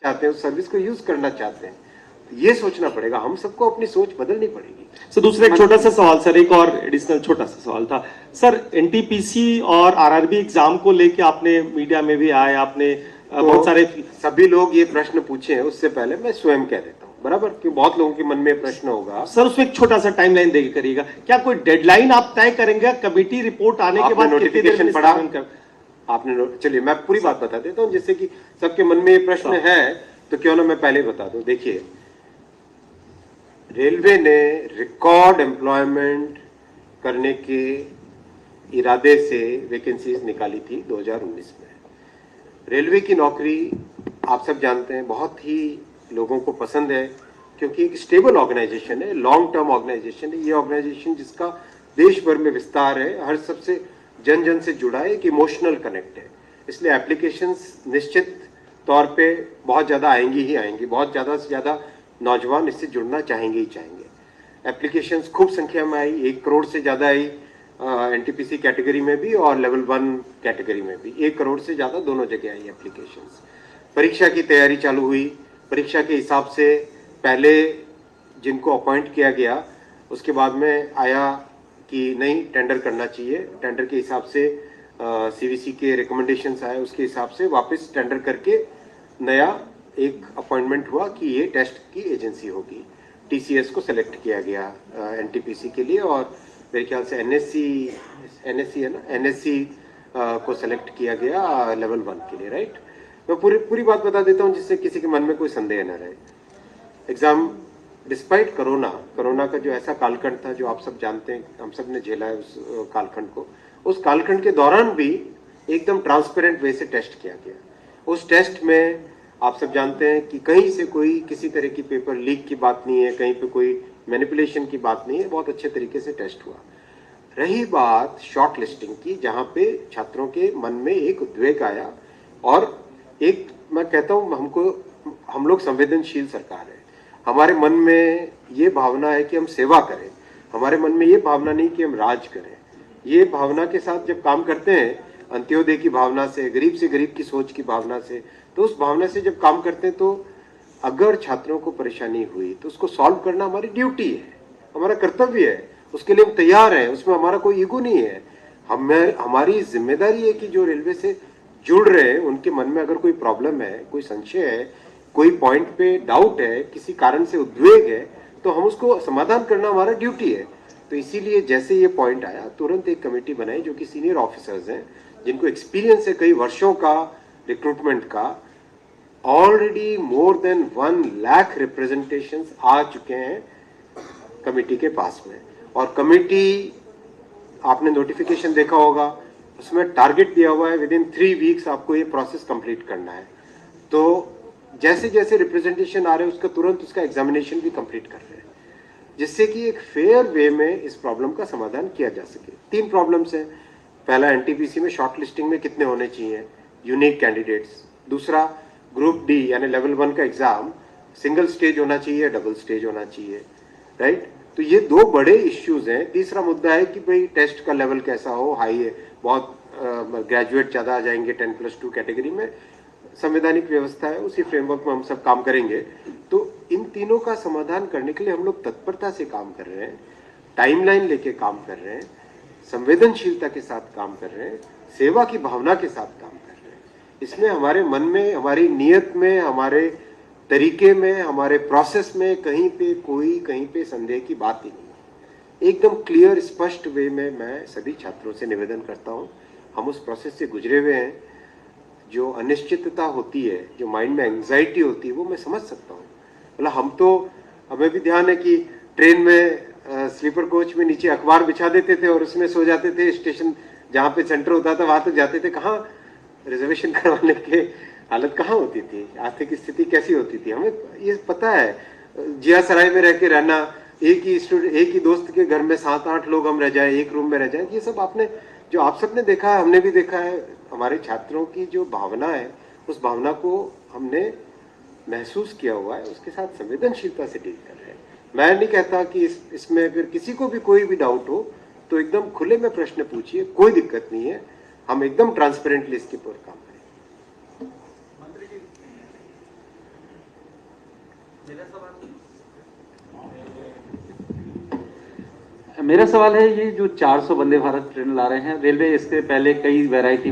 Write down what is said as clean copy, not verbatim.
चाहते हैं, उस सर्विस को यूज करना चाहते हैं। ये सोचना पड़ेगा, हम सबको अपनी सोच बदलनी पड़ेगी। सर दूसरा एक छोटा सा सवाल सर, एक और एडिशनल छोटा सा सवाल था सर, एनटीपीसी और आरआरबी एग्जाम को लेके आपने मीडिया में भी आए, आपने तो बहुत सारे सभी लोग ये प्रश्न पूछे हैं, उससे पहले मैं स्वयं कह देता हूँ, बराबर, कि बहुत लोगों के मन में प्रश्न होगा। सर उसमें एक छोटा सा टाइमलाइन देके करिएगा, क्या कोई डेडलाइन आप तय करेंगे कमेटी रिपोर्ट आने के बाद कितनी देर में पढ़ा आपने? चलिए मैं पूरी बात बता देता हूँ, जिससे कि सबके मन में ये प्रश्न है, तो क्यों ना मैं पहले बता दूं। देखिए, रेलवे ने रिकॉर्ड एम्प्लॉयमेंट करने के इरादे से वैकेंसीज निकाली थी 2019 में। रेलवे की नौकरी आप सब जानते हैं बहुत ही लोगों को पसंद है, क्योंकि एक स्टेबल ऑर्गेनाइजेशन है, लॉन्ग टर्म ऑर्गेनाइजेशन है। ये ऑर्गेनाइजेशन जिसका देश भर में विस्तार है, हर सबसे जन जन से जुड़ा है, एक इमोशनल कनेक्ट है। इसलिए एप्लीकेशंस निश्चित तौर पे बहुत ज़्यादा आएंगी ही आएंगी, बहुत ज़्यादा से ज़्यादा नौजवान इससे जुड़ना चाहेंगे ही चाहेंगे। एप्लीकेशंस खूब संख्या में आई, 1 करोड़ से ज़्यादा आई एनटीपीसी कैटेगरी में भी और लेवल 1 कैटेगरी में भी 1 करोड़ से ज़्यादा दोनों जगह आई एप्लीकेशंस। परीक्षा की तैयारी चालू हुई। परीक्षा के हिसाब से पहले जिनको अपॉइंट किया गया, उसके बाद में आया कि नहीं, टेंडर करना चाहिए। टेंडर के हिसाब से सीवीसी के रिकमेंडेशंस आए, उसके हिसाब से वापस टेंडर करके नया एक अपॉइंटमेंट हुआ कि ये टेस्ट की एजेंसी होगी। टीसीएस को सेलेक्ट किया गया एनटीपीसी के लिए, और मेरे ख्याल से एनएससी है ना, एनएससी को सेलेक्ट किया गया लेवल 1 के लिए, राइट। मैं पूरी बात बता देता हूँ, जिससे किसी के मन में कोई संदेह न रहे। एग्जाम डिस्पाइट कोरोना का जो ऐसा कालखंड था, जो आप सब जानते हैं, हम सब ने झेला है उस कालखंड को। उस कालखंड के दौरान भी एकदम ट्रांसपेरेंट वे से टेस्ट किया गया। उस टेस्ट में आप सब जानते हैं कि कहीं से कोई किसी तरह की पेपर लीक की बात नहीं है, कहीं पे कोई मैनिपुलेशन की बात नहीं है, बहुत अच्छे तरीके से टेस्ट हुआ। रही बात शॉर्ट लिस्टिंग की, जहां पे छात्रों के मन में एक उद्वेग आया, और एक मैं कहता हूं, हम लोग संवेदनशील सरकार है। हमारे मन में ये भावना है कि हम सेवा करें, हमारे मन में ये भावना नहीं कि हम राज करें। ये भावना के साथ जब काम करते हैं, अंत्योदय की भावना से गरीब की सोच की भावना से, तो उस भावना से जब काम करते हैं, तो अगर छात्रों को परेशानी हुई तो उसको सॉल्व करना हमारी ड्यूटी है, हमारा कर्तव्य है, उसके लिए हम तैयार हैं, उसमें हमारा कोई ईगो नहीं है। हमारी जिम्मेदारी है कि जो रेलवे से जुड़ रहे हैं उनके मन में अगर कोई प्रॉब्लम है, कोई संशय है, कोई पॉइंट पे डाउट है, किसी कारण से उद्वेग है, तो हम उसको समाधान करना हमारा ड्यूटी है। तो इसीलिए जैसे ये पॉइंट आया, तुरंत एक कमेटी बनाई जो कि सीनियर ऑफिसर्स हैं, जिनको एक्सपीरियंस है कई वर्षों का रिक्रूटमेंट का। Already more than 1 lakh representations आ चुके हैं कमेटी के पास में, और कमेटी, आपने नोटिफिकेशन देखा होगा, उसमें टारगेट दिया हुआ है विदिन 3 वीक्स आपको ये प्रोसेस कंप्लीट करना है। तो जैसे जैसे रिप्रेजेंटेशन आ रहे हैं, उसका तुरंत उसका एग्जामिनेशन भी कंप्लीट कर रहे हैं, जिससे कि एक फेयर वे में इस प्रॉब्लम का समाधान किया जा सके। 3 प्रॉब्लम्स हैं। पहला, एनटीपीसी में शॉर्ट लिस्टिंग में कितने होने चाहिए यूनिक कैंडिडेट्स। दूसरा, ग्रुप डी यानी लेवल 1 का एग्जाम सिंगल स्टेज होना चाहिए, डबल स्टेज होना चाहिए, राइट। तो ये 2 बड़े इश्यूज हैं। तीसरा मुद्दा है कि भाई टेस्ट का लेवल कैसा हो, हाई है, बहुत ग्रेजुएट ज़्यादा आ जाएंगे 10+2 कैटेगरी में, संवैधानिक व्यवस्था है, उसी फ्रेमवर्क में हम सब काम करेंगे। तो इन तीनों का समाधान करने के लिए हम लोग तत्परता से काम कर रहे हैं, टाइमलाइन लेके काम कर रहे हैं, संवेदनशीलता के साथ काम कर रहे हैं, सेवा की भावना के साथ काम कर रहे हैं। इसमें हमारे मन में, हमारी नीयत में, हमारे तरीके में, हमारे प्रोसेस में कहीं पे संदेह की बात ही नहीं। एकदम क्लियर स्पष्ट वे में मैं सभी छात्रों से निवेदन करता हूं, हम उस प्रोसेस से गुजरे हुए हैं। जो अनिश्चितता होती है, जो माइंड में एंग्जाइटी होती है, वो मैं समझ सकता हूँ। मतलब हमें भी ध्यान है कि ट्रेन में स्लीपर कोच में नीचे अखबार बिछा देते थे और उसमें सो जाते थे, स्टेशन जहाँ पे सेंटर होता था वहां तक जाते थे। कहाँ रिजर्वेशन करवाने के हालत कहाँ होती थी, आर्थिक स्थिति कैसी होती थी, हमें ये पता है। जिया सराय में रह के रहना, एक ही दोस्त के घर में 7-8 लोग हम रह जाए, एक रूम में रह जाए, ये सब जो आप सबने देखा है, हमने भी देखा है। हमारे छात्रों की जो भावना है, उस भावना को हमने महसूस किया हुआ है, उसके साथ संवेदनशीलता से डील कर रहे हैं। मैं नहीं कहता कि इसमें अगर किसी को भी कोई भी डाउट हो तो एकदम खुले में प्रश्न पूछिए, कोई दिक्कत नहीं है, हम एकदम ट्रांसपेरेंटली इसके ऊपर काम करें। मेरा सवाल है, ये जो 400 वंदे भारत ट्रेन ला रहे हैं रेलवे, इसके पहले कई वैरायटी